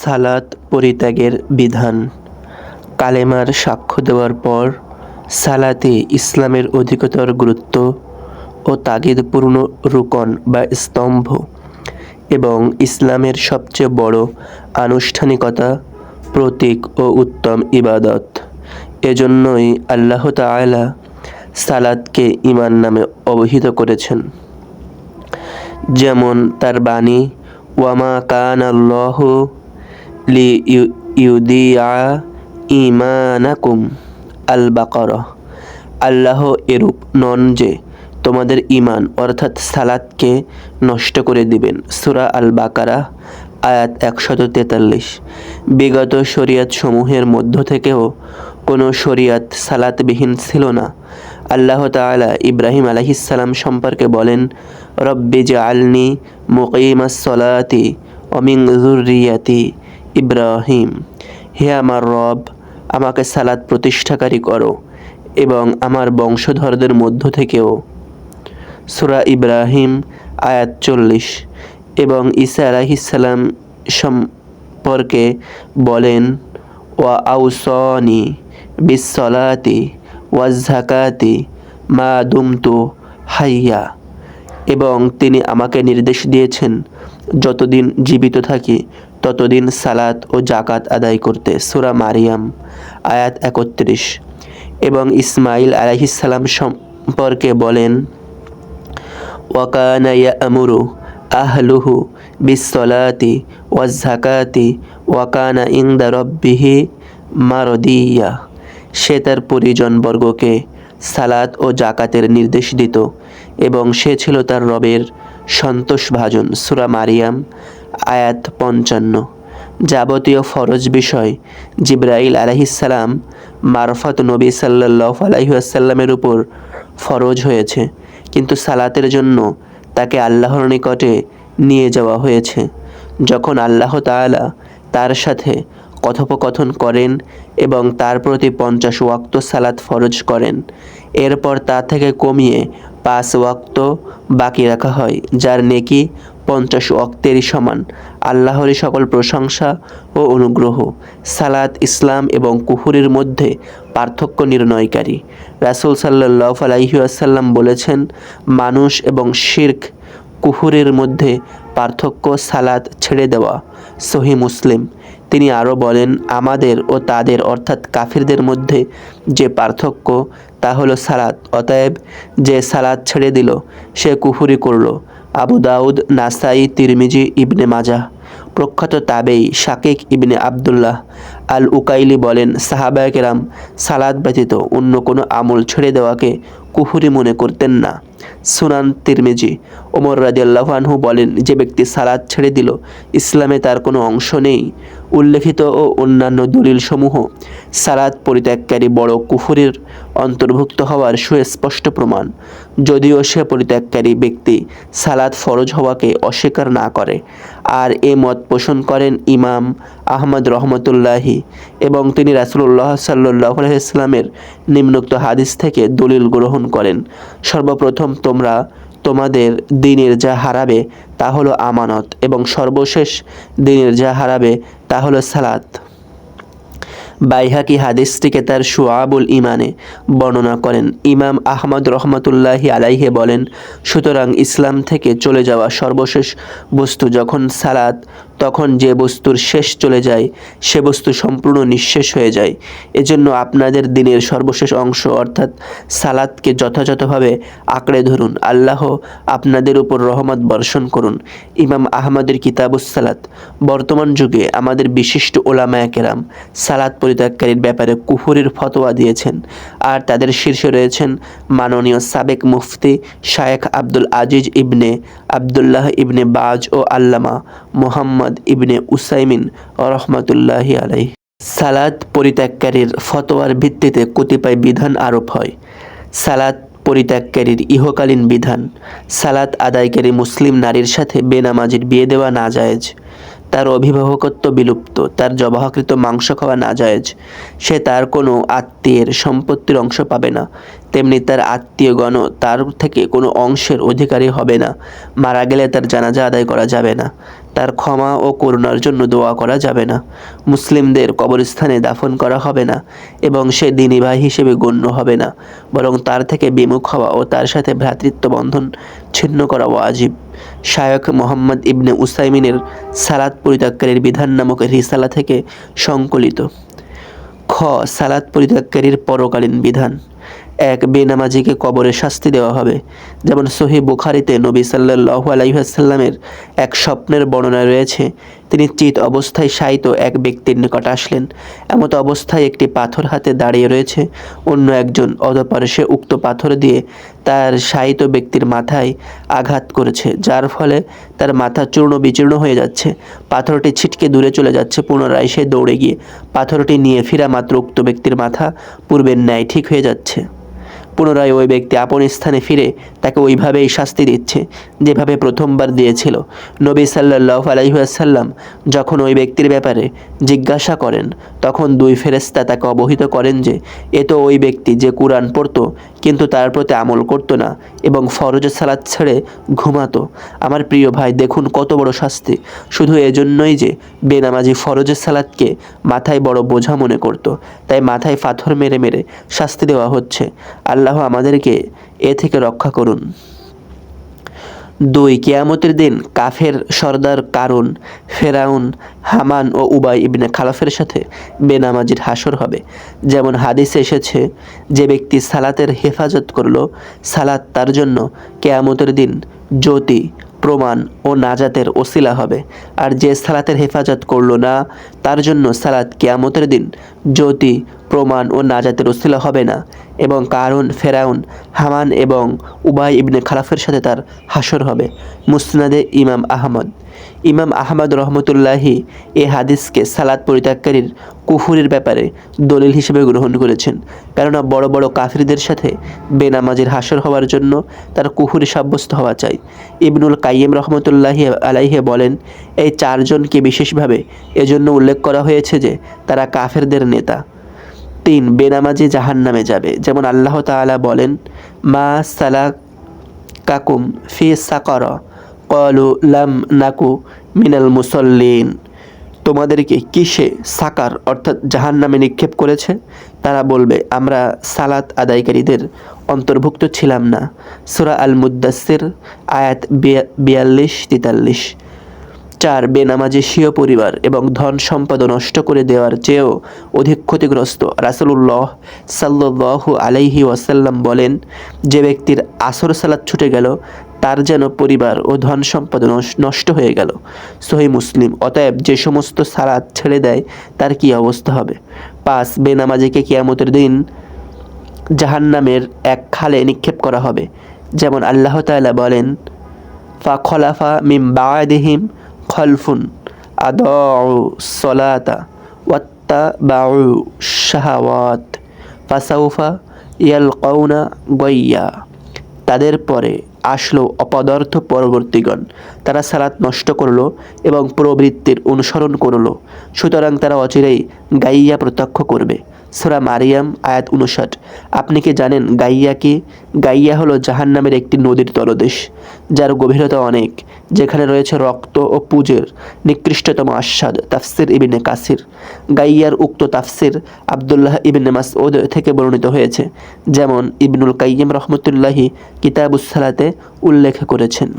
সালাত পরিত্যাগের বিধান। কালেমার সাক্ষ্য দেওয়ার পর সালাতে ইসলামের অধিকতর গুরুত্ব ও তাগিদপূর্ণ রুকন বা স্তম্ভ এবং ইসলামের সবচেয়ে বড় আনুষ্ঠানিকতা, প্রতীক ও উত্তম ইবাদত। এজন্যই আল্লাহ তাআলা সালাতকে ঈমান নামে অভিহিত করেছেন। যেমন তার বাণী, ওয়ামা কানাল্লাহু লিইউদিআ ঈমানাকুম, আল বাকারাহ। আল্লাহ এরূপ নন যে তোমাদের ঈমান অর্থাৎ সালাতকে নষ্ট করে দিবেন। সূরা আল বাকারাহ আয়াত ১৪৩। বিগত শরিয়াত সমূহের মধ্য থেকেও কোনো শরিয়াত সালাতবিহীন ছিল না। আল্লাহ তাআলা ইব্রাহিম আলাইহিস সালাম সম্পর্কে বলেন, রব্বি জাআলনি মুকিমাস সলাতি ওয়া মিন যুররিয়াতি ইব্রাহিম। হে আমার রব, আমাকে সালাত প্রতিষ্ঠাকারী করো এবং আমার বংশধরদের মধ্য থেকেও। সূরা ইব্রাহিম আয়াত ৪০। এবং ঈসা আলাইহিস সালাম সম্পর্কে বলেন, ওয়া আউসানি বিস সলাতি ওয়াজ যাকাতি মা দুমতু হাইয়া। এবং তিনি আমাকে নির্দেশ দিয়েছেন যতদিন জীবিত থাকি ততদিন সালাত ও জাকাত আদায় করতে। সূরা মারিয়াম আয়াত ৩১। এবং ইসমাইল আলাইহিস সালাম সম্পর্কে বলেন, ওয়া কানা ইয়া'মুরু আহলুহু বিস সলাতি ওয়াজ যাকাতি ওয়া কানা ইনদা রাব্বিহি মারদিয়া। সে তার পরিজনবর্গকে সালাত ও জাকাতের নির্দেশ দিত এবং সে ছিল তার রবের সন্তোষভাজন। সূরা মারিয়াম আয়াত ৫৫। যাবতীয় ফরজ বিষয় জিবরাইল আলাইহিস সালাম মারফত নবী সাল্লাল্লাহু আলাইহি ওয়াসাল্লামের উপর ফরজ হয়েছে, কিন্তু সালাতের জন্য তাকে আল্লাহর নিকটে নিয়ে যাওয়া হয়েছে। যখন আল্লাহ তাআলা তার সাথে কথোপকথন করেন এবং তার প্রতি ৫০ ওয়াক্ত সালাত ফরজ করেন, এরপর তা থেকে কমিয়ে ৫ ওয়াক্ত বাকি রাখা হয়, যার নেকি ৫০ ওয়াক্তেরই সমান। আল্লাহরই সকল প্রশংসা ও অনুগ্রহ। সালাত ইসলাম এবং কুফরের মধ্যে পার্থক্য নির্ণয়কারী। রাসূল সাল্লাল্লাহু আলাইহি ওয়াসাল্লাম বলেছেন, মানুষ এবং শিরক কুফরের মধ্যে পার্থক্য সালাত ছেড়ে দেওয়া। সহিহ মুসলিম। তিনি আরও বলেন, আমাদের ও তাদের অর্থাৎ কাফিরদের মধ্যে যে পার্থক্য তা হলো সালাত। অতএব যে সালাত ছেড়ে দিল সে কুফরি করল। আবু দাউদ, নাসাই, তিরমিজি, ইবনে মাজাহ। প্রখ্যাত তাবেঈ শাকিক ইবনে আবদুল্লাহ আল উকাইলি বলেন, সাহাবায়ে কেরাম সালাত ব্যতীত অন্য কোনো আমল ছেড়ে দেওয়াকে কুফরি মনে করতেন না। সুনান তিরমিজি। ওমর রাদিয়াল্লাহু আনহু বলেন, যে ব্যক্তি সালাত ছেড়ে দিল ইসলামে তার কোনো অংশ নেই। উল্লেখিত ও অন্যান্য দলিলসমূহ সালাত পরিত্যাগকারী বড় কুফরের অন্তর্ভুক্ত হওয়ার সুস্পষ্ট প্রমাণ, যদিও সে পরিত্যাগকারী ব্যক্তি সালাত ফরজ হওয়াকে অস্বীকার না করে। আর এ মত পোষণ করেন ইমাম আহমদ রহমতুল্লাহি, এবং তিনি রাসূলুল্লাহ সাল্লাল্লাহু আলাইহি ওয়াসাল্লামের নিম্নোক্ত হাদিস থেকে দলিল গ্রহণ করেন। সর্বপ্রথম তোমরা তোমাদের দ্বীনের যা হারাবে তা হলো আমানত, এবং সর্বশেষ দ্বীনের যা হারাবে তা হলো সালাত। বাইহাকি হাদিসটিকে তার শুআবুল ঈমানে বর্ণনা করেন। ইমাম আহমদ রহমতুল্লাহি আলাইহি বলেন, সুতরাং ইসলাম থেকে চলে যাওয়া সর্বশেষ বস্তু যখন সালাত, তখন যে বস্তুর শেষ চলে যায় সে বস্তু সম্পূর্ণ নিঃশেষ হয়ে যায়। এজন্য আপনাদের দিনের সর্বশেষ অংশ অর্থাৎ সালাতকে যথাযথভাবে আঁকড়ে ধরুন। আল্লাহ আপনাদের উপর রহমত বর্ষণ করুন। ইমাম আহমদের কিতাবুস সালাত। বর্তমান যুগে আমাদের বিশিষ্ট উলামায়ে কেরাম সালাত পরিত্যাগকারীর ব্যাপারে কুফরের ফতোয়া দিয়েছেন, আর তাদের শীর্ষে রয়েছেন মাননীয় সাবেক মুফতি শায়েখ আব্দুল আজিজ ইবনে আবদুল্লাহ ইবনে বাজ ও আল্লামা মুহাম্মদ ইবনে উসাইমিন রহমতুল্লাহি আলাইহি। সালাত পরিত্যাগকারীর ফতোয়ার ভিত্তিতে কতিপয় বিধান আরোপ হয়। সালাত পরিত্যাগকারীর ইহকালীন বিধান। সালাত আদায়কারী মুসলিম নারীর সাথে বেনামাজির বিয়ে দেওয়া নাজায়েজ। তার অভিভাবকত্ব বিলুপ্ত। তার জবাহকৃত মাংস খাওয়া নাজায়েজ। সে তার কোনো আত্মীয়ের সম্পত্তির অংশ পাবে না, তেমনি তার আত্মীয়গণও তার থেকে কোনো অংশের অধিকারী হবে না। মারা গেলে তার জানাজা আদায় করা যাবে না। তার ক্ষমা ও করুণার জন্য দোয়া করা যাবে না। মুসলিমদের কবরস্থানে দাফন করা হবে না এবং সে দ্বীনী ভাই হিসেবে গণ্য হবে না, বরং তার থেকে বিমুখ হওয়া ও তার সাথে ভ্রাতৃত্ব বন্ধন ছিন্ন করা ওয়াজিব। শায়খ মোহাম্মদ ইবনে উসাইমিনের সালাত পরিত্যাগকারীর বিধান নামক রিসালা থেকে সংকলিত। খ সালাত পরিত্যাগকারীর পরকালীন বিধান। এক, বেনামাজিকে কবরে শাস্তি দেওয়া হবে। যেমন সহিহ বুখারীতে নবী সাল্লাল্লাহু আলাইহি ওয়াসাল্লামের এক স্বপ্নের বর্ণনা রয়েছে, তিনি চিত অবস্থায় শায়িত এক ব্যক্তির নিকট আসলেন। এমত অবস্থায় একটি পাথর হাতে দাঁড়িয়ে রয়েছে, অন্য একজন অতঃপর সে উক্ত পাথর দিয়ে তার শায়িত ব্যক্তির মাথায় আঘাত করেছে, যার ফলে তার মাথা চূর্ণ বিচূর্ণ হয়ে যাচ্ছে। পাথরটি ছিটকে দূরে চলে যাচ্ছে। পুনরায় সে দৌড়ে গিয়ে পাথরটি নিয়ে ফিরা মাত্র উক্ত ব্যক্তির মাথা পূর্বের ন্যায় ঠিক হয়ে যাচ্ছে। পুনরায় ওই ব্যক্তি আপন স্থানে ফিরে তাকে ওইভাবেই শাস্তি দিচ্ছে যেভাবে প্রথমবার দিয়েছিল। নবী সাল্লাল্লাহু আলাইহি ওয়াসাল্লাম যখন ওই ব্যক্তির ব্যাপারে জিজ্ঞাসা করেন, তখন দুই ফেরেশতা তাকে অবহিত করেন যে এ তো ওই ব্যক্তি যে কুরআন পড়তো কিন্তু তার প্রতি আমল করতো না এবং ফরজ সালাত ছেড়ে ঘুমাতো। আমার প্রিয় ভাই, দেখুন কত বড় শাস্তি, শুধু এজন্যই যে বেনামাজি ফরজ সালাতকে মাথায় বড় বোঝা মনে করত, তাই মাথায় পাথর মেরে মেরে শাস্তি দেওয়া হচ্ছে। আল্লাহ আমাদেরকে এ থেকে রক্ষা করুন। 2, কিয়ামতের দিন কাফের সর্দার কারুন, ফেরাউন, হামান ও উবাই ইবনে খালাফের সাথে বেনামাজির হাসর হবে। যেমন হাদিসে এসেছে, যে ব্যক্তি সালাতের হেফাজত করল, সালাত তার জন্য কিয়ামতের দিন জ্যোতি, প্রমাণ ও নাজাতের ওসিলা হবে। আর যে সালাতের হেফাজত করল না, তার জন্য সালাত কিয়ামতের দিন জ্যোতি, প্রমাণ ও নাজাতের ওসিলা হবে না। এবং কারুন, ফেরাউন, হামান এবং উবাই ইবনে খালাফের সাথে তার হাসর হবে। মুসনাদে ইমাম আহমদ রহমতুল্লাহি এ হাদিসকে সালাত পরিত্যাগকারীর কুফুরের ব্যাপারে দলিল হিসেবে গ্রহণ করেছেন, কেননা বড় বড় কাফিরদের সাথে বেনামাজির হাসর হওয়ার জন্য তার কুফুরি সাব্যস্ত হওয়া চাই। ইবনুল কাইয়িম রহমতুল্লাহি আলাইহি বলেন, এই চারজনকে বিশেষভাবে এজন্য উল্লেখ করা হয়েছে যে তারা কাফেরদের নেতা। 3, বেনামাজি জাহান্নামে যাবে। যেমন আল্লাহ তাআলা বলেন, মা সালাকাকুম ফি সাকার ক্বালু লাম নাকু মিনাল মুসাল্লিন। তোমাদেরকে কিসে সাকার অর্থাৎ জাহান্নামে নিক্ষেপ করেছে? তারা বলবে, আমরা সালাত আদায়কারীদের অন্তর্ভুক্ত ছিলাম না। সূরা আল মুদ্দাসসির আয়াত 42-43। 4, বেনামাজি স্বীয় পরিবার এবং ধন সম্পদ নষ্ট করে দেওয়ার চেয়েও অধিক ক্ষতিগ্রস্ত। রাসূলুল্লাহ সাল্লাল্লাহু আলাইহি ওয়াসাল্লাম বলেন, যে ব্যক্তির আসর সালাত ছুটে গেল তার যেন পরিবার ও ধন সম্পদ নষ্ট হয়ে গেল। সহিহ মুসলিম। অতএব যে সমস্ত সালাত ছেড়ে দেয় তার কি অবস্থা হবে? 5, বেনামাজিকে কিয়ামতের দিন জাহান্নামের এক খালে নিক্ষেপ করা হবে। যেমন আল্লাহ তাআলা বলেন, ফাখলাফা মিন বা'দিহিম খলফুন আদাউ সলাতা ওয়াত্তাবাউ শাহাওয়াত ফাসাউফা ইয়ালকাউনা গাইয়া। তাদের পরে আসলো অপদার্থ পরবর্তীগণ, তারা সালাত নষ্ট করলো এবং প্রবৃত্তির অনুসরণ করলো, সুতরাং তারা অচিরেই গাইয়া প্রত্যক্ষ করবে। সূরা মারিয়াম আয়াত 59। আপনি কি জানেন গাইয়া কি? গাইয়া হলো জাহান্নামের একটি নদীর তলদেশ, যার গভীরতা অনেক, যেখানে রয়েছে রক্ত ও পুজের নিকৃষ্টতম আস্বাদ। তাফসির ইবনে কাসির। গাইয়ার উক্ত তাফসির আব্দুল্লাহ ইবনে মাসউদ থেকে বর্ণিত হয়েছে, যেমন ইবনুল কাইয়িম রহমতুল্লাহি কিতাবুস সালাতে উল্লেখ করেছেন।